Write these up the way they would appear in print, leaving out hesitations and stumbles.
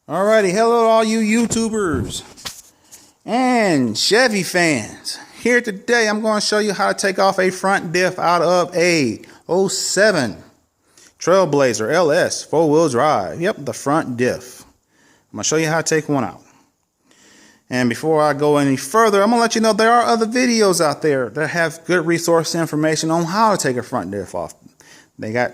Alrighty, hello all you YouTubers and Chevy fans. Here today I'm going to show you how to take off a front diff out of a '07 Trailblazer LS 4-wheel drive. Yep, the front diff. I'm going to show you how to take one out. And before I go any further, I'm going to let you know there are other videos out there that have good resource information on how to take a front diff off. They got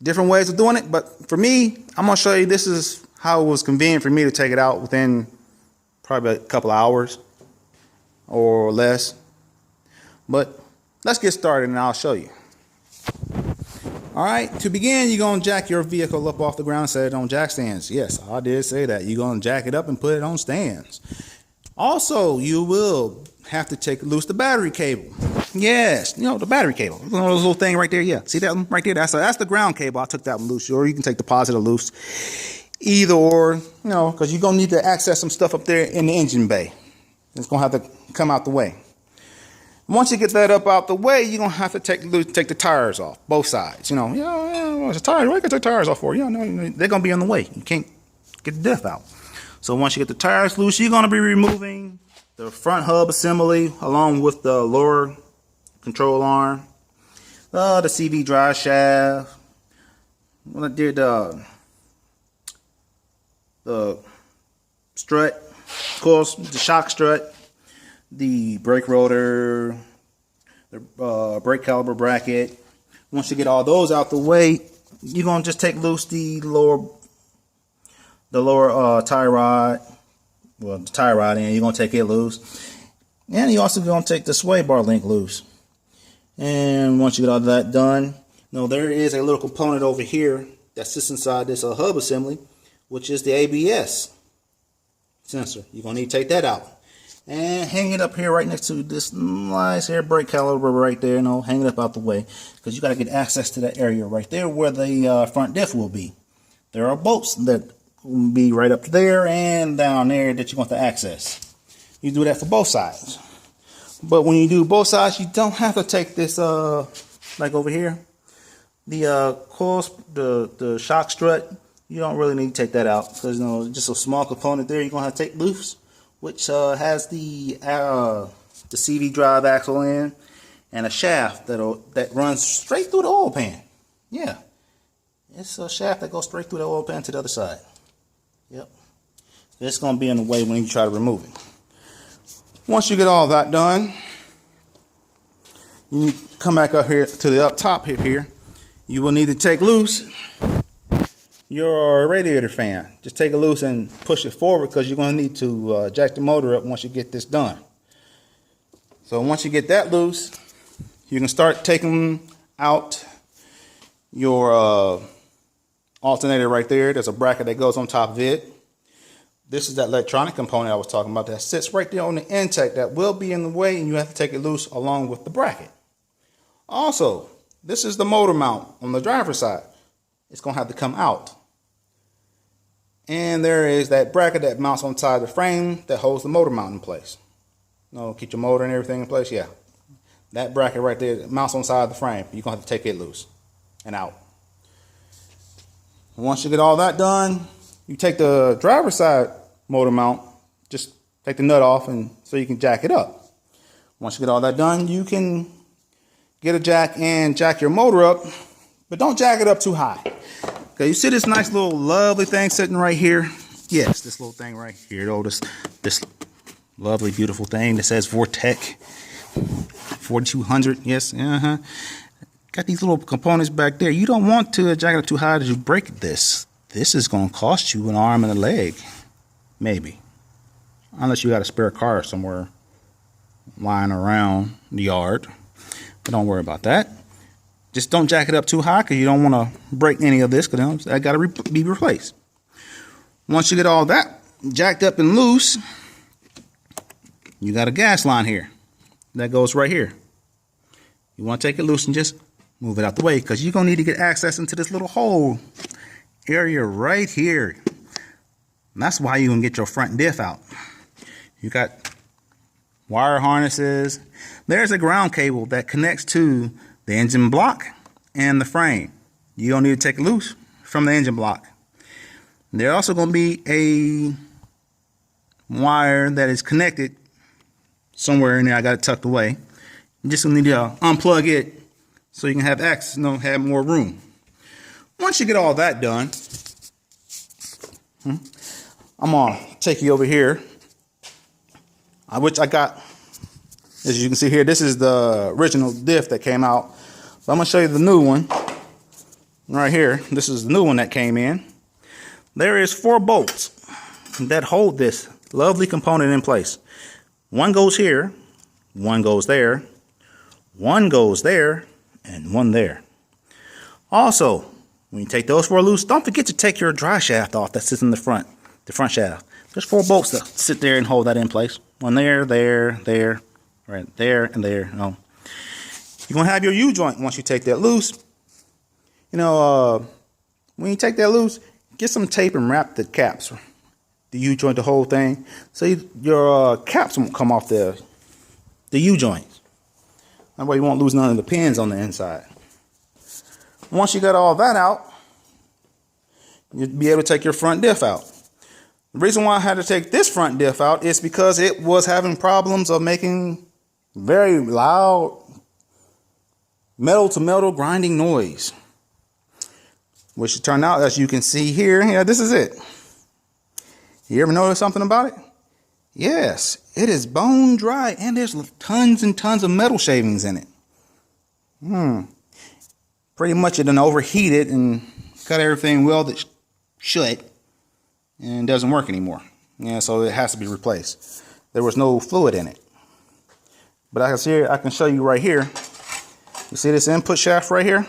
different ways of doing it, but for me, I'm going to show you this is how it was convenient for me to take it out within probably a couple hours or less. But let's get started and I'll show you. Alright, to begin, you're going to jack your vehicle up off the ground and set it on jack stands. Yes, I did say that. You're going to jack it up and put it on stands. Also, you will have to take loose the battery cable. Yes, you know, the battery cable. You know, this little thing right there, yeah. See that one right there? That's the ground cable. I took that one loose. Or you can take the positive loose. Either or, you know, because you're going to need to access some stuff up there in the engine bay. It's going to have to come out the way. Once you get that up out the way, you're going to have to take the tires off, both sides. You know, the tires, what you got the tires off for? You know, they're going to be in the way. You can't get the diff out. So once you get the tires loose, you're going to be removing the front hub assembly along with the lower control arm, the CV drive shaft. When I did the strut, of course, the shock strut, the brake rotor, the brake caliper bracket. Once you get all those out the way, you're gonna just take loose the lower tie rod. Well, the tie rod in, you're gonna take it loose, and you're also gonna take the sway bar link loose. And once you get all that done, there is a little component over here that sits inside this hub assembly, which is the ABS sensor. You're gonna need to take that out and hang it up here right next to this nice air brake caliper right there. Hang it up out the way, because you got to get access to that area right there where the front diff will be. There are bolts that will be right up there and down there that you want to access. You do that for both sides. But when you do both sides, you don't have to take this like over here, the coils, the shock strut. You don't really need to take that out, because just a small component there you're gonna have to take loose, which has the CV drive axle in and a shaft that runs straight through the oil pan. Yeah, it's a shaft that goes straight through the oil pan to the other side. Yep, it's gonna be in the way when you try to remove it. Once you get all that done, you come back up here to the up top here. You will need to take loose your radiator fan. Just take it loose and push it forward, because you're going to need to jack the motor up once you get this done. So once you get that loose, you can start taking out your alternator right there. There's a bracket that goes on top of it. This is that electronic component I was talking about that sits right there on the intake that will be in the way, and you have to take it loose along with the bracket. Also, this is the motor mount on the driver's side. It's going to have to come out. And there is that bracket that mounts on the side of the frame that holds the motor mount in place. Keep your motor and everything in place. Yeah, that bracket right there that mounts on the side of the frame. You're going to have to take it loose and out. Once you get all that done, you take the driver's side motor mount, just take the nut off, and so you can jack it up. Once you get all that done, you can get a jack and jack your motor up, but don't jack it up too high. Okay, you see this nice little lovely thing sitting right here? Yes, this little thing right here. This lovely, beautiful thing that says Vortec 4200. Yes, got these little components back there. You don't want to jack it up too high that you break this. This is going to cost you an arm and a leg, maybe, unless you got a spare car somewhere lying around the yard. But don't worry about that. Just don't jack it up too high, because you don't want to break any of this, because that got to be replaced. Once you get all that jacked up and loose, you got a gas line here that goes right here. You want to take it loose and just move it out the way, because you're going to need to get access into this little hole area right here. And that's why you can get your front diff out. You got wire harnesses. There's a ground cable that connects to the engine block and the frame. You don't need to take it loose from the engine block. There's also going to be a wire that is connected somewhere in there. I got it tucked away. You just need to unplug it so you can have access, have more room. Once you get all that done, I'm going to take you over here, which I got, as you can see here, this is the original diff that came out. But I'm going to show you the new one right here. This is the new one that came in. There is 4 bolts that hold this lovely component in place. One goes here, one goes there, one goes there, and one there. Also, when you take those 4 loose, don't forget to take your dry shaft off that sits in the front shaft. There's 4 bolts that sit there and hold that in place. One there, right there, and there. You're going to have your U-joint once you take that loose. When you take that loose, get some tape and wrap the caps, the U-joint, the whole thing, so your caps won't come off the U-joints. That way you won't lose none of the pins on the inside. Once you got all that out, you'll be able to take your front diff out. The reason why I had to take this front diff out is because it was having problems of making very loud metal to metal grinding noise, which turned out, as you can see here, yeah, this is it. You ever notice something about it? Yes, it is bone dry and there's tons and tons of metal shavings in it. Pretty much it done overheated and got everything welded shut and doesn't work anymore. Yeah, so it has to be replaced. There was no fluid in it. But I can show you right here. You see this input shaft right here?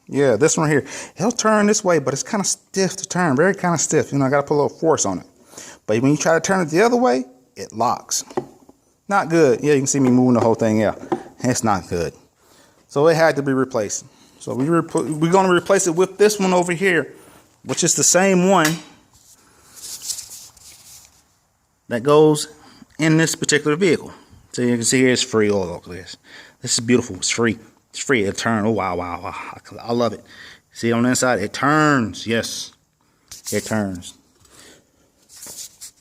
Yeah, this one here. It'll turn this way, but it's kind of stiff to turn. Very kind of stiff. I got to put a little force on it. But when you try to turn it the other way, it locks. Not good. Yeah, you can see me moving the whole thing. Yeah, it's not good. So it had to be replaced. So we're going to replace it with this one over here, which is the same one that goes in this particular vehicle. So you can see here it's free. Oh, look at this. This is beautiful. It's free. It's free. It turns. Oh, wow. I love it. See on the inside? It turns. Yes, it turns.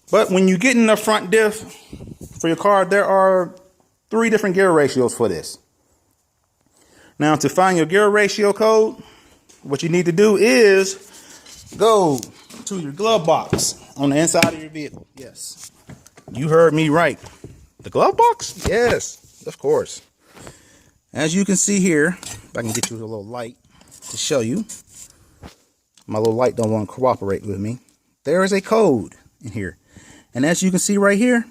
But when you get in the front diff for your car, there are 3 different gear ratios for this. Now, to find your gear ratio code, what you need to do is go to your glove box on the inside of your vehicle. Yes, you heard me right. The glove box? Yes, of course. As you can see here, if I can get you a little light to show you. My little light don't want to cooperate with me. There is a code in here. And as you can see right here,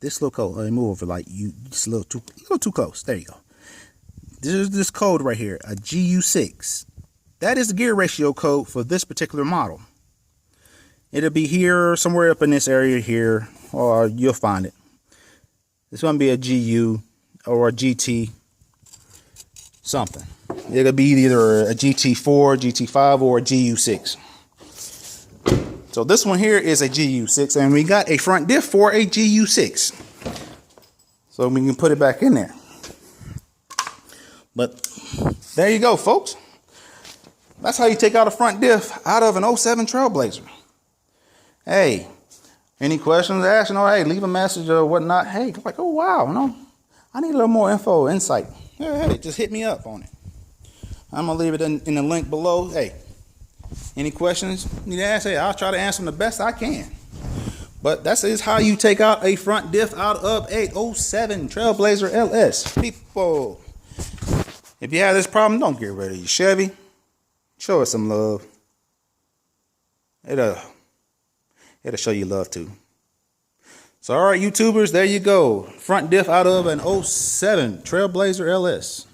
this little code, let me move over like you, just a little too close. There you go. There's this code right here, a GU6. That is the gear ratio code for this particular model. It'll be here, somewhere up in this area here, or you'll find it. It's going to be a GU or a GT something. It'll be either a GT4, GT5, or a GU6. So this one here is a GU6, and we got a front diff for a GU6. So we can put it back in there. But there you go, folks. That's how you take out a front diff out of an 07 Trailblazer. Hey, any questions, ask, hey, leave a message or whatnot. Hey, like, oh, wow, I need a little more info, insight. Hey, just hit me up on it. I'm going to leave it in the link below. Hey, any questions you need to ask? Hey, I'll try to answer them the best I can. But that is how you take out a front diff out of a 07 Trailblazer LS. People, if you have this problem, don't get rid of your Chevy. Show us some love. It'll show you love too. So, all right, YouTubers, there you go. Front diff out of an 07 Trailblazer LS.